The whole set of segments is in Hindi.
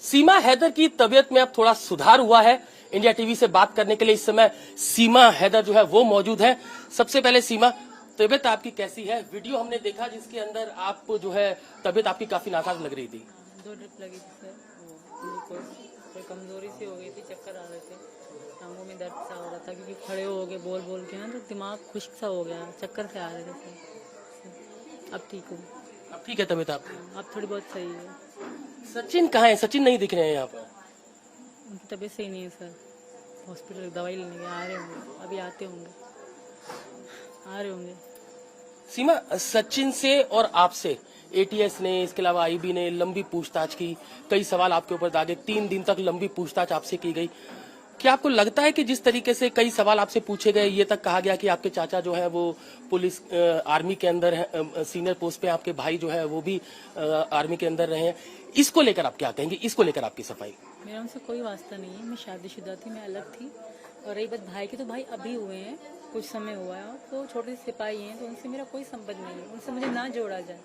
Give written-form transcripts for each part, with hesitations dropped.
सीमा हैदर की तबीयत में अब थोड़ा सुधार हुआ है। इंडिया टीवी से बात करने के लिए इस समय सीमा हैदर जो है वो मौजूद है। सबसे पहले सीमा, तबीयत आपकी कैसी है? वीडियो हमने देखा जिसके अंदर आप जो है तबीयत आपकी काफी नासाज लग रही थी। 2 ड्रिप लगी थी सर, वो कोई कमजोरी सी हो गई थी, चक्कर आ रहे थे, टांगों में दर्द सा हो रहा था क्योंकि खड़े हो गए बोल बोल के ना, तो दिमाग खुश्क सा हो गया, चक्कर से आ रहे थे सर। अब ठीक हूँ। अब ठीक है तबीयत आपकी? अब थोड़ी बहुत सही है। सचिन कहाँ है? सचिन नहीं दिख रहे हैं यहाँ पर। उनकी तबीयत सही नहीं है सर, हॉस्पिटल दवाई लेने गए, आ रहे होंगे, अभी आते होंगे, आ रहे होंगे। सीमा, सचिन से और आपसे एटीएस ने, इसके अलावा आईबी ने लंबी पूछताछ की, कई सवाल आपके ऊपर दागे, 3 दिन तक लंबी पूछताछ आपसे की गई। क्या आपको लगता है कि जिस तरीके से कई सवाल आपसे पूछे गए, ये तक कहा गया कि आपके चाचा जो है वो पुलिस आर्मी के अंदर है, सीनियर पोस्ट पे, आपके भाई जो है वो भी आर्मी के अंदर रहे हैं, इसको लेकर आप क्या कहेंगे? इसको लेकर आपकी सफाई? मेरा उनसे कोई वास्ता नहीं है, मैं शादीशुदा थी, मैं अलग थी। और रही बात भाई की, तो भाई अभी हुए हैं, कुछ समय हुआ है, तो छोटे से सिपाही हैं, तो उनसे मेरा कोई संबंध नहीं है, उनसे मुझे ना जोड़ा जाए।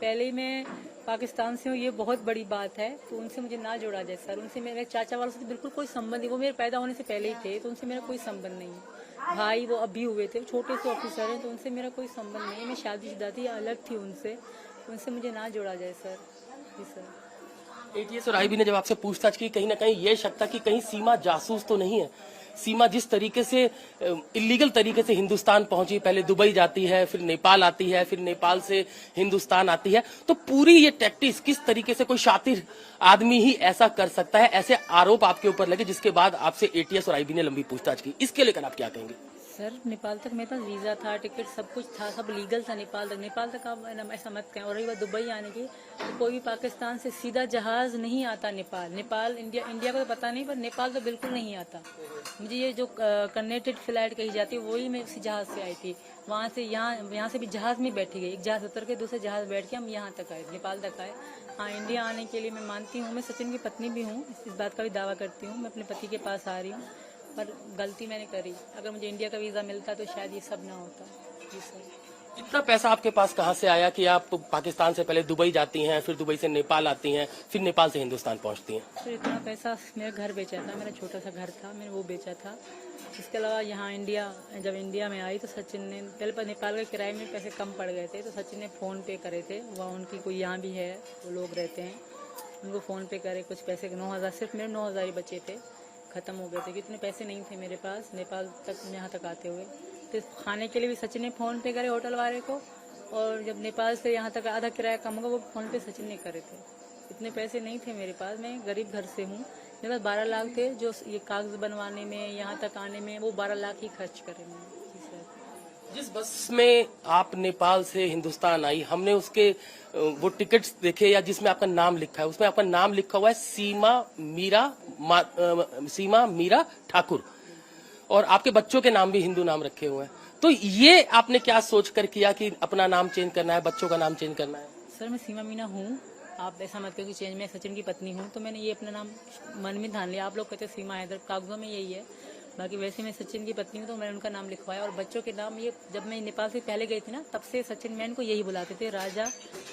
पहले ही मैं पाकिस्तान से हूँ, ये बहुत बड़ी बात है, तो उनसे मुझे ना जोड़ा जाए सर। उनसे मेरे चाचा वालों से तो बिल्कुल कोई संबंध नहीं, वो मेरे पैदा होने से पहले ही थे, तो उनसे मेरा कोई संबंध नहीं है। भाई वो अभी हुए थे, छोटे से ऑफिसर हैं, तो उनसे मेरा कोई संबंध नहीं है, मैं शादीशुदा थी, अलग थी उनसे, उनसे मुझे ना जोड़ा जाए सर। जी सर। एटीएस और आईबी ने जब आपसे पूछताछ की, कहीं ना कहीं ये शक था कि कहीं सीमा जासूस तो नहीं है। सीमा जिस तरीके से इलीगल तरीके से हिंदुस्तान पहुंची, पहले दुबई जाती है, फिर नेपाल आती है, फिर नेपाल से हिंदुस्तान आती है, तो पूरी ये टैक्टिक्स किस तरीके से कोई शातिर आदमी ही ऐसा कर सकता है? ऐसे आरोप आपके ऊपर लगे जिसके बाद आपसे एटीएस और आईबी ने लंबी पूछताछ की, इसके लेकर आप क्या कहेंगे? सर नेपाल तक मेरे पास वीज़ा था, टिकट सब कुछ था, सब लीगल था नेपाल तक आप ऐसा मत कहें। और रही बात दुबई आने की, तो कोई भी पाकिस्तान से सीधा जहाज़ नहीं आता नेपाल इंडिया को तो पता नहीं, पर नेपाल तो बिल्कुल नहीं आता। मुझे ये जो कनेक्टेड फ्लाइट कही जाती है, वही मैं उसी जहाज़ से आई थी, वहाँ से यहाँ से भी जहाज़ में बैठी गई, एक जहाज़ उतर के दूसरे जहाज़ बैठ के हम यहाँ तक आए, नेपाल तक आए। हाँ, इंडिया आने के लिए मैं मानती हूँ, मैं सचिन की पत्नी भी हूँ, इस बात का भी दावा करती हूँ, मैं अपने पति के पास आ रही हूँ, पर गलती मैंने करी। अगर मुझे इंडिया का वीज़ा मिलता तो शायद ये सब ना होता। जी सर। इतना पैसा आपके पास कहाँ से आया कि आप पाकिस्तान से पहले दुबई जाती हैं, फिर दुबई से नेपाल आती हैं, फिर नेपाल से हिंदुस्तान पहुंचती हैं? तो इतना पैसा, मेरा घर बेचा था, मेरा छोटा सा घर था, मैंने वो बेचा था। इसके अलावा यहाँ जब इंडिया में आई तो सचिन ने पहले पर नेपाल के किराए में पैसे कम पड़ गए थे, तो सचिन ने फ़ोन पे करे थे, वहाँ उनकी कोई यहाँ भी है, वो लोग रहते हैं, उनको फ़ोन पे करे, कुछ पैसे 9,000, सिर्फ मेरे 9,000 ही बचे थे, ख़त्म हो गए थे, कि इतने पैसे नहीं थे मेरे पास नेपाल तक यहाँ तक आते हुए। तो खाने के लिए भी सचिन ने फ़ोन पे करे होटल वाले को, और जब नेपाल से यहाँ तक आधा किराया कम होगा, वो फ़ोन पे सचिन ने करे थे। इतने पैसे नहीं थे मेरे पास, मैं गरीब घर से हूँ, मेरे पास 12 लाख थे, जो ये कागज़ बनवाने में, यहाँ तक आने में, वो 12 लाख ही खर्च करे मैंने। जी सर। जिस बस में आप नेपाल से हिंदुस्तान आई, हमने उसके वो टिकट्स देखे, या जिसमें आपका नाम लिखा है, उसमें आपका नाम लिखा हुआ है सीमा मीरा ठाकुर, और आपके बच्चों के नाम भी हिंदू नाम रखे हुए हैं। तो ये आपने क्या सोच कर किया कि अपना नाम चेंज करना है, बच्चों का नाम चेंज करना है? सर मैं सीमा मीना हूँ, आप ऐसा मत कहो कि चेंज, मैं सचिन की पत्नी हूँ, तो मैंने ये अपना नाम मन में ठान लिया। आप लोग कहते सीमा हैदर, कागजों में यही है, बाकी वैसे मैं सचिन की पत्नी हूँ, तो मैंने उनका नाम लिखवाया। और बच्चों के नाम ये, जब मैं नेपाल से पहले गई थी ना, तब से सचिन मैन को यही बुलाते थे, राजा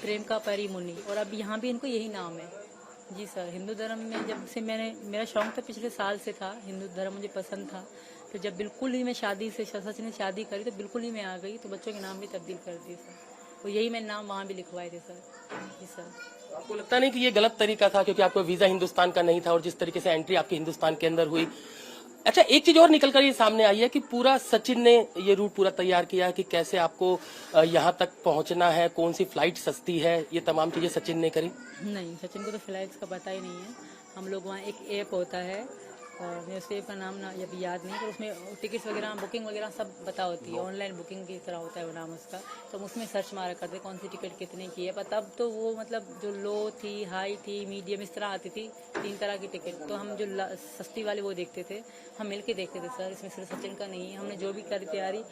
प्रेम का परी मुनि, और अब यहाँ भी इनको यही नाम है। जी सर। हिंदू धर्म में जब से मेरा शौक था, पिछले साल से था, हिंदू धर्म मुझे पसंद था, तो जब बिल्कुल ही मैं शादी से, सचिन ने शादी करी, तो बिल्कुल ही मैं आ गई, तो बच्चों के नाम भी तब्दील कर दिए सर, तो यही मैंने नाम वहाँ भी लिखवाए थे सर। जी सर। आपको लगता नहीं कि ये गलत तरीका था, क्योंकि आपको वीजा हिंदुस्तान का नहीं था, और जिस तरीके से एंट्री आपकी हिंदुस्तान के अंदर हुई? अच्छा, एक चीज और निकल कर ये सामने आई है कि पूरा सचिन ने ये रूट पूरा तैयार किया कि कैसे आपको यहाँ तक पहुंचना है, कौन सी फ्लाइट सस्ती है, ये तमाम चीजें सचिन ने करी? नहीं, सचिन को तो फ्लाइट्स का पता ही नहीं है। हम लोग वहाँ एक ऐप होता है, और मुझे उस ऐप का नाम ना अभी याद नहीं, पर उसमें टिकट्स वगैरह, बुकिंग वगैरह सब बता होती है, ऑनलाइन बुकिंग की तरह होता है वो नाम उसका, तो हम उसमें सर्च मारा करते कौन सी टिकट कितने की है। पर तब तो वो मतलब जो लो थी, हाई थी, मीडियम, इस तरह आती थी, 3 तरह की टिकट, तो हम जो सस्ती वाले वो देखते थे, हम मिल के देखते थे सर, इसमें सिर्फ सचिन का नहीं है। हमने जो भी करी तैयारी,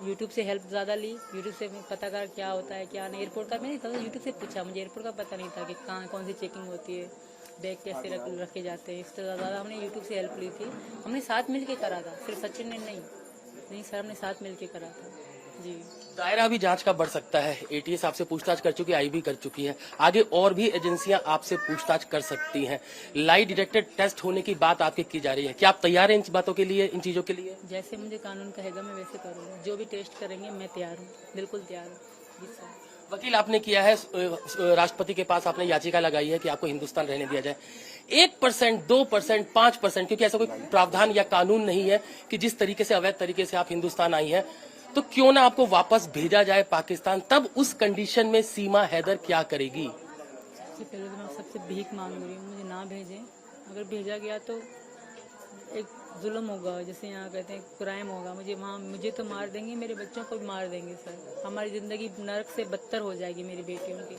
यूट्यूब से हेल्प ज़्यादा ली, यूट्यूब से पता कर क्या होता है क्या नहीं। एयरपोर्ट का मैंने यूट्यूब से पूछा, मुझे एयरपोर्ट का पता नहीं था कि कहाँ कौन सी चेकिंग होती है, बैग कैसे रखे जाते हैं, इससे ज़्यादा हमने यूट्यूब से हेल्प ली थी। हमने साथ मिल के करा था, सिर्फ सचिन ने नहीं सर, हमने साथ मिल के करा था। जी। दायरा भी जांच का बढ़ सकता है। एटीएस आपसे पूछताछ कर चुकी है, आईबी कर चुकी है, आगे और भी एजेंसियां आपसे पूछताछ कर सकती हैं। लाई डिटेक्टर टेस्ट होने की बात आपकी की जा रही है, क्या आप तैयार हैं इन बातों के लिए, इन चीजों के लिए? जैसे मुझे कानून कहेगा मैं वैसे करूँगा, जो भी टेस्ट करेंगे मैं तैयार हूँ, बिल्कुल तैयार हूँ। जी सर। वकील आपने किया है, राष्ट्रपति के पास आपने याचिका लगाई है कि आपको हिंदुस्तान रहने दिया जाए। 1%, 2%, 5%, क्योंकि ऐसा कोई प्रावधान या कानून नहीं है कि जिस तरीके से अवैध तरीके से आप हिंदुस्तान आई हैं, तो क्यों ना आपको वापस भेजा जाए पाकिस्तान। तब उस कंडीशन में सीमा हैदर क्या करेगी? सबसे पहले तो मैं सबसे भीख मांग रही हूँ, मुझे ना भेजें। अगर भेजा गया तो एक जुल्म होगा, जैसे यहाँ कहते हैं क्राइम होगा। मुझे तो मार देंगे, मेरे बच्चों को भी मार देंगे सर। हमारी ज़िंदगी नरक से बदतर हो जाएगी मेरी बेटियों की।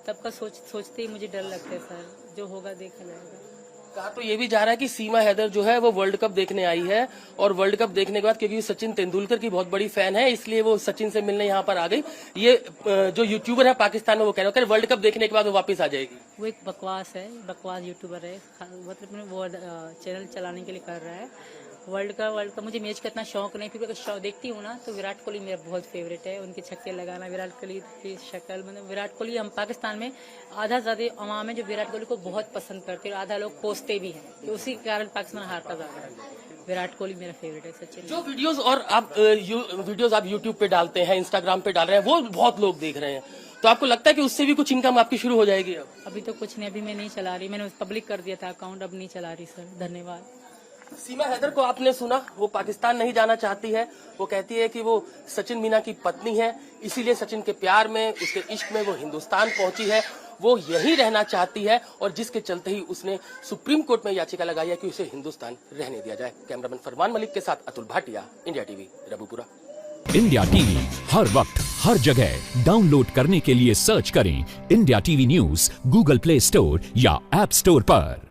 तब का सोचते ही मुझे डर लगता है सर, जो होगा देखा जाएगा। कहा तो ये भी जा रहा है कि सीमा हैदर जो है वो वर्ल्ड कप देखने आई है, और वर्ल्ड कप देखने के बाद, क्योंकि सचिन तेंदुलकर की बहुत बड़ी फैन है, इसलिए वो सचिन से मिलने यहाँ पर आ गई। ये जो यूट्यूबर है पाकिस्तान में, वो कह रहे हैं वर्ल्ड कप देखने के बाद वो वापस आ जाएगी। वो एक बकवास है, बकवास यूट्यूबर है, मतलब वो चैनल चलाने के लिए कर रहा है। वर्ल्ड कप मुझे मैच का इतना शौक नहीं, फिर अगर देखती हूँ ना तो विराट कोहली मेरा बहुत फेवरेट है। उनके छक्के लगाना, विराट कोहली की शक्ल, मतलब विराट कोहली, हम पाकिस्तान में आधा ज्यादा अवाम है जो विराट कोहली को बहुत पसंद करते हैं, और आधा लोग कोसते भी हैं, तो उसी के कारण पाकिस्तान हारता ज्यादा है। विराट कोहली मेरा फेवरेट है। सचिन जो वीडियोस और आप वीडियोस आप यूट्यूब पे डालते हैं, इंस्टाग्राम पे डाल रहे हैं, वो बहुत लोग देख रहे हैं, तो आपको लगता है कि उससे भी कुछ इनकम आपकी शुरू हो जाएगी? अभी तो कुछ नहीं, अभी मैं नहीं चला रही, मैंने पब्लिक कर दिया था अकाउंट, अब नहीं चला रही सर। धन्यवाद। सीमा हैदर को आपने सुना, वो पाकिस्तान नहीं जाना चाहती है। वो कहती है कि वो सचिन मीना की पत्नी है, इसीलिए सचिन के प्यार में, उसके इश्क में वो हिंदुस्तान पहुंची है, वो यहीं रहना चाहती है, और जिसके चलते ही उसने सुप्रीम कोर्ट में याचिका लगाई है कि उसे हिंदुस्तान रहने दिया जाए। कैमरामैन फरमान मलिक के साथ Atul Bhatia, India TV, Rabupura. India TV हर वक्त हर जगह डाउनलोड करने के लिए सर्च करें India TV news Google play store या ऐप स्टोर पर।